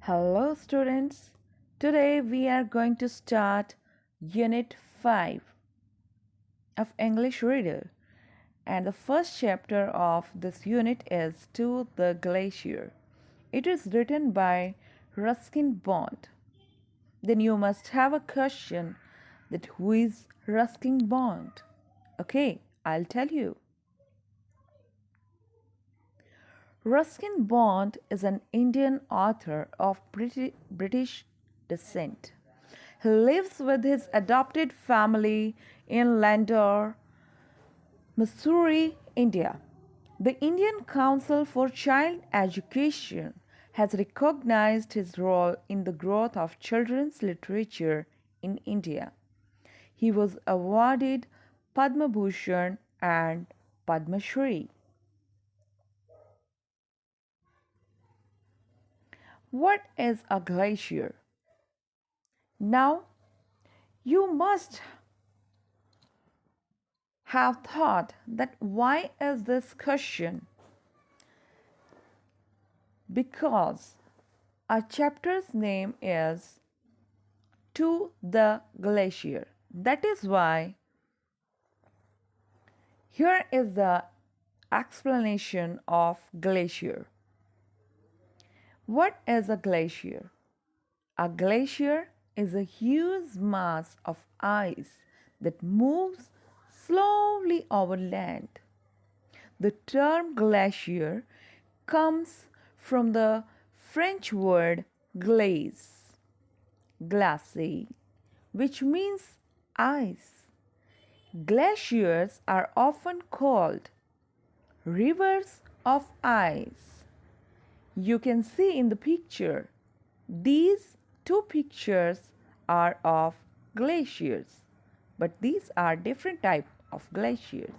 Hello, students. Today we are going to start Unit 5 of English Reader, and the first chapter of this unit is To the Glacier. It is written by Ruskin Bond. Then you must have a question that who is Ruskin Bond? Okay, I'll tell you. Ruskin Bond is an Indian author of British descent. He lives with his adopted family in Landour, Missouri, India. The Indian Council for Child Education has recognized his role in the growth of children's literature in India. He was awarded Padma Bhushan and Padma Shri. What is a glacier? Now, you must have thought that why is this question? Because our chapter's name is To the Glacier. That is why here is the explanation of glacier. What is a glacier? A glacier is a huge mass of ice that moves slowly over land. The term glacier comes from the French word glace, glace, which means ice. Glaciers are often called rivers of ice. You can see in the picture, these two pictures are of glaciers, but these are different type of glaciers.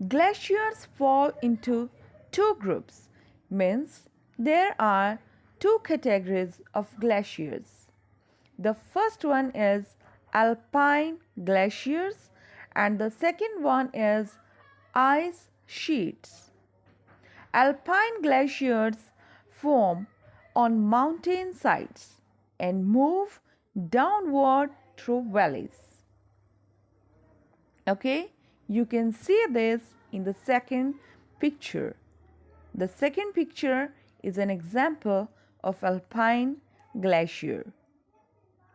Glaciers fall into two groups, means there are two categories of glaciers. The first one is alpine glaciers and the second one is ice sheets. Alpine glaciers form on mountain sides and move downward through valleys. Okay, you can see this in the second picture. The second picture is an example of alpine glacier.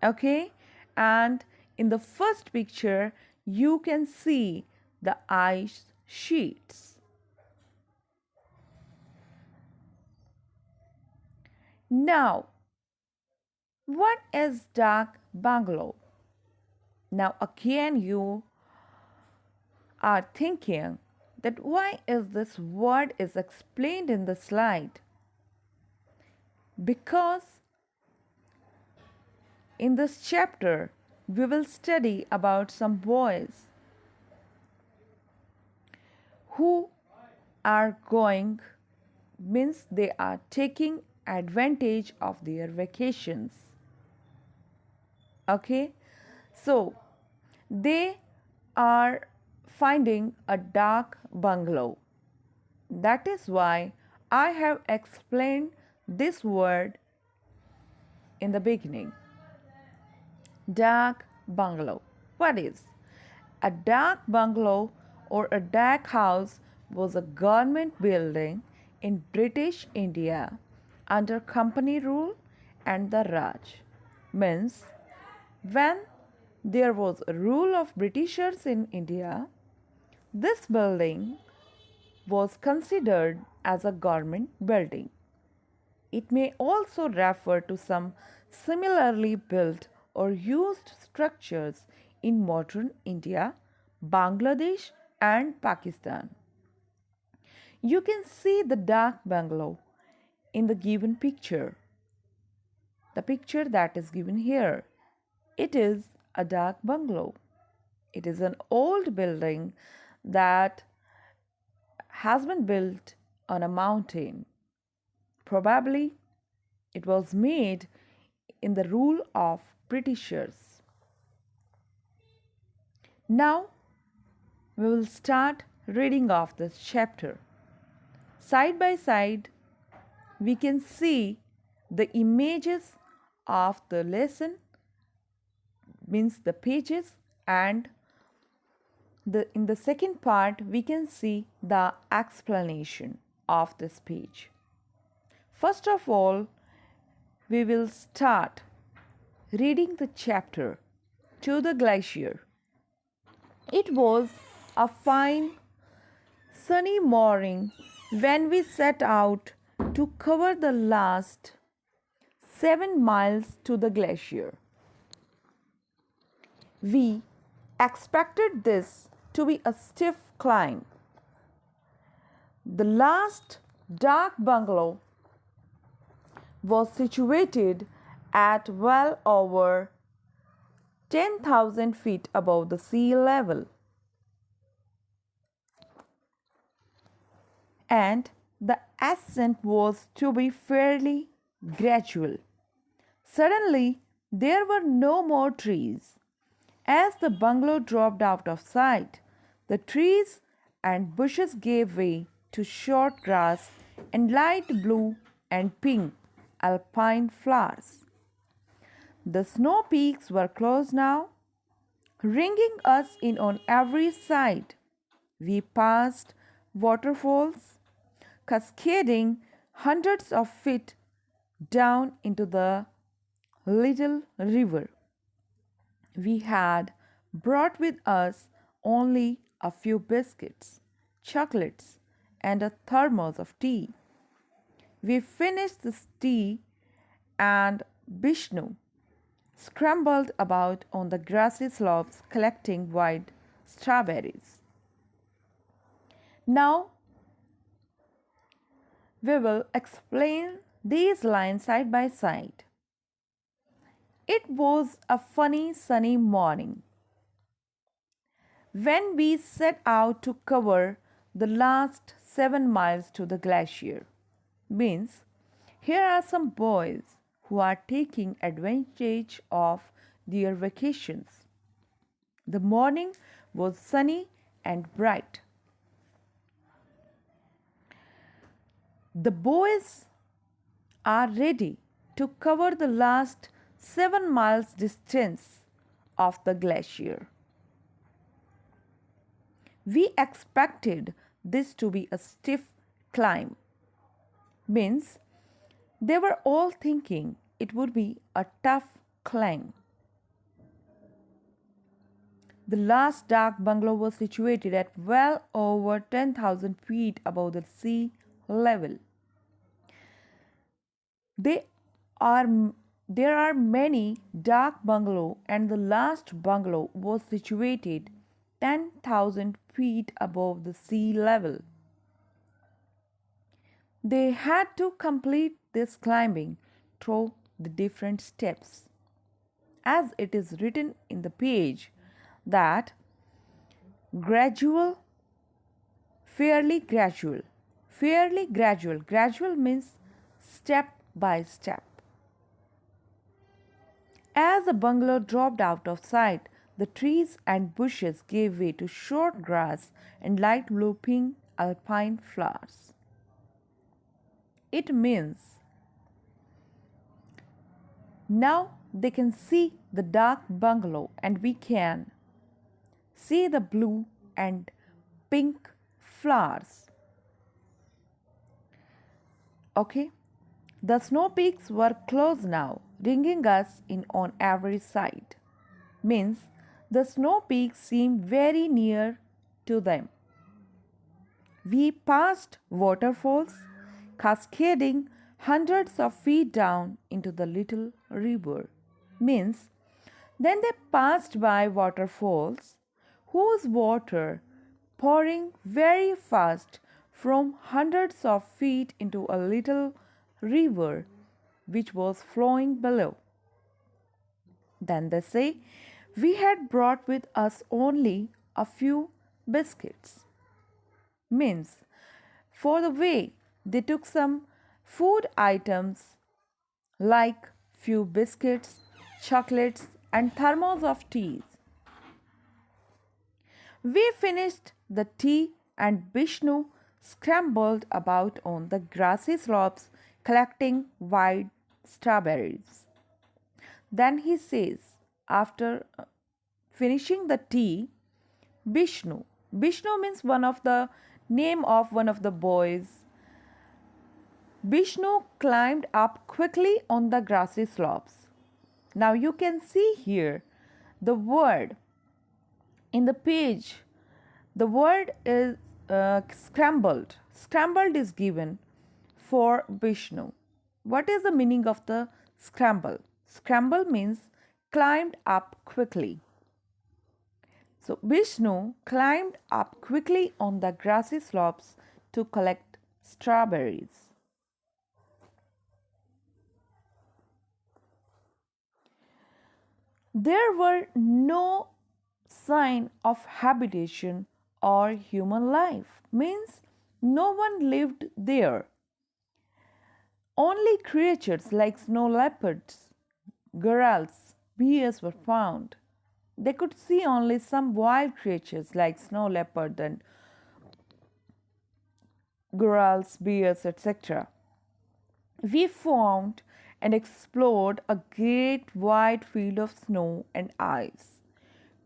Okay, and in the first picture you can see the ice sheets. Now, what is dak bungalow? Now again you are thinking that why is this word is explained in the slide? Because in this chapter we will study about some boys who are going, means they are taking advantage of their vacations. Okay, so they are finding a dak bungalow. That is why I have explained this word in the beginning. Dak bungalow. What is? A dak bungalow or a dak house was a government building in British India under company rule and the Raj. Means when there was a rule of Britishers in India, this building was considered as a government building. It may also refer to some similarly built or used structures in modern India, Bangladesh, and Pakistan. You can see the dak bungalow in the given picture. The picture that is given here. It is a dak bungalow. It is an old building that has been built on a mountain. Probably it was made in the rule of Britishers. Now we will start reading of this chapter. Side by side, we can see the images of the lesson, means the pages, and in the second part we can see the explanation of this page. First of all, we will start reading the chapter To the Glacier. It was a fine sunny morning when we set out to cover the last 7 miles to the glacier. We expected this to be a stiff climb. The last dark bungalow was situated at well over 10,000 feet above the sea level, and the ascent was to be fairly gradual. Suddenly, there were no more trees. As the bungalow dropped out of sight, the trees and bushes gave way to short grass and light blue and pink alpine flowers. The snow peaks were close now, ringing us in on every side. We passed waterfalls, cascading hundreds of feet down into the little river. We had brought with us only a few biscuits, chocolates, and a thermos of tea. We finished this tea, and Bishnu scrambled about on the grassy slopes collecting white strawberries. Now we will explain these lines side by side. It was a funny sunny morning when we set out to cover the last 7 miles to the glacier. Means, here are some boys who are taking advantage of their vacations. The morning was sunny and bright. The boys are ready to cover the last 7 miles distance of the glacier. We expected this to be a stiff climb. Means, they were all thinking it would be a tough climb. The last dark bungalow was situated at well over 10,000 feet above the sea level. There are many dark bungalows, and the last bungalow was situated 10,000 feet above the sea level. They had to complete this climbing through the different steps. As it is written in the page, that gradual, fairly gradual. Fairly gradual. Gradual means step by step. As the bungalow dropped out of sight, the trees and bushes gave way to short grass and light blue pink alpine flowers. It means now they can see the dark bungalow, and we can see the blue and pink flowers. Okay, the snow peaks were close now, ringing us in on every side. Means the snow peaks seemed very near to them. We passed waterfalls, cascading hundreds of feet down into the little river. Means then they passed by waterfalls whose water pouring very fast from hundreds of feet into a little river which was flowing below. Then they say, we had brought with us only a few biscuits. Means, for the way, they took some food items like few biscuits, chocolates, and thermos of teas. We finished the tea, and Bishnu scrambled about on the grassy slopes collecting white strawberries. Then he says, after finishing the tea, Bishnu. Bishnu means one of the name of one of the boys. Bishnu climbed up quickly on the grassy slopes. Now you can see here the word in the page. The word is scrambled. Scrambled is given for Vishnu. What is the meaning of the scramble? Scramble means climbed up quickly. So Vishnu climbed up quickly on the grassy slopes to collect strawberries. There were no sign of habitation or human life, means no one lived there. Only creatures like snow leopards, gorals, bears were found. They could see only some wild creatures like snow leopard and gorals, bears, etc. We found and explored a great wide field of snow and ice.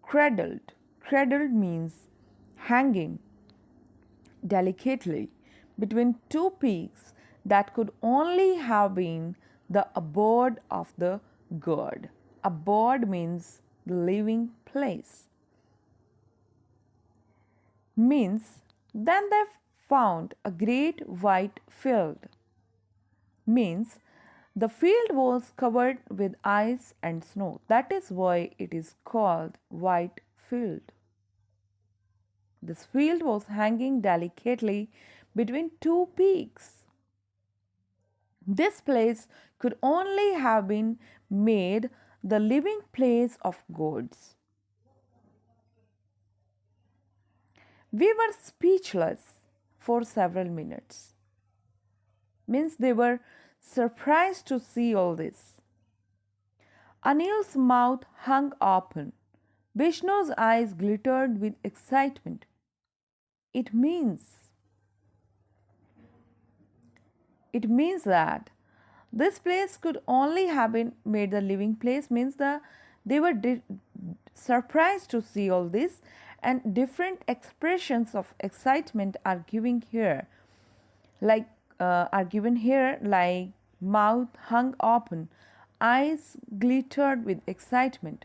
Cradled. Cradled means hanging delicately between two peaks that could only have been the abode of the god. Abode means the living place. Means then they found a great white field. Means the field was covered with ice and snow. That is why it is called white field. This field was hanging delicately between two peaks. This place could only have been made the living place of gods. We were speechless for several minutes. Means they were surprised to see all this. Anil's mouth hung open. Vishnu's eyes glittered with excitement. It means it means that this place could only have been made the living place, means they were surprised to see all this, and different expressions of excitement are given here, like mouth hung open, eyes glittered with excitement.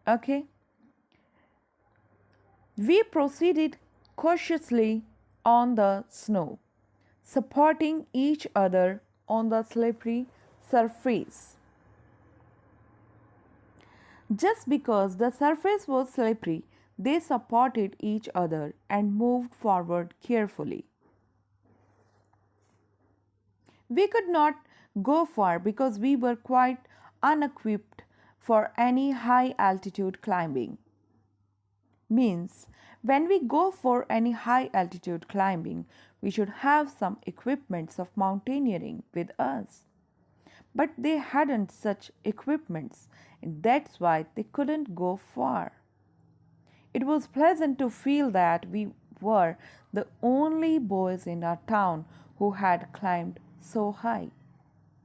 Okay, we proceeded cautiously on the snow, supporting each other on the slippery surface. Just because the surface was slippery, they supported each other and moved forward carefully. We could not go far because we were quite unequipped for any high altitude climbing. Means when we go for any high altitude climbing, we should have some equipments of mountaineering with us. But they hadn't such equipments, and that's why they couldn't go far. It was pleasant to feel that we were the only boys in our town who had climbed so high.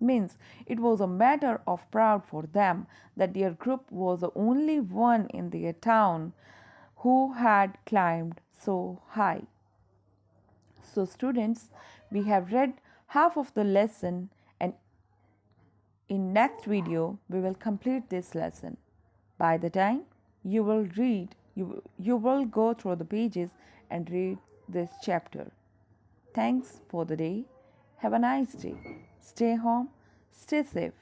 Means it was a matter of pride for them that their group was the only one in their town who had climbed so high. So students, we have read half of the lesson, and in next video we will complete this lesson. By the time you will read, you will go through the pages and read this chapter. Thanks for the day. Have a nice day. Stay home, stay safe.